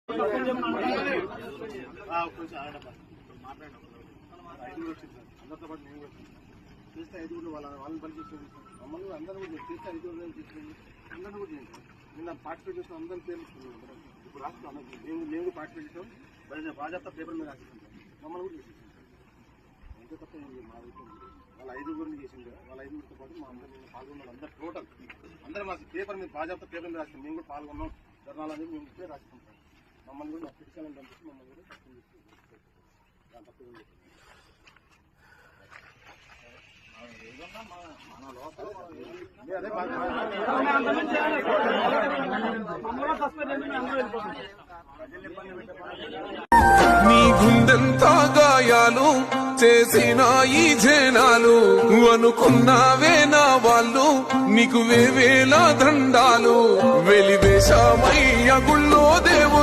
అందరితో పాటు నేను చేస్తే 5 వాళ్ళని పని చేసేది మమ్మల్ని అందరూ కూడా చేస్తే 5 చేస్తుంది అందరూ కూడా చేయండి. నిన్న పార్టిసిపేట్ చేసిన అందరూ పేరు ఇప్పుడు రాష్ట్రం మేము పార్టిసిపేట్ చేసాం. బాధ్యత పేపర్ మీద రాసిస్తాం మమ్మల్ని కూడా చేసేసాం. అంతే తప్ప మా వాళ్ళ 5 చేసింది. వాళ్ళ 5 పాటు మా అందరూ పాల్గొన్నారు. అందరూ టోటల్ అందరూ మా పేపర్ మీద బాధ్యత పేపర్ మీద రాస్తాం. మేము కూడా పాల్గొన్నాం. ధర్నాలు అనేది మేము ఇప్పుడే రాసుకుంటాం. మమ్మల్ని కూడా పిటిషన్ పంపిస్తే మమ్మల్ని కూడా తక్కువ దాని తక్కువ నీ గుండెంతా గాయాలు చేసిన ఈ జనాలు అనుకున్నావే నా వాళ్ళు నీకు వేవేల దండాలు వెలివేశామయ్య గుళ్ళో దేవు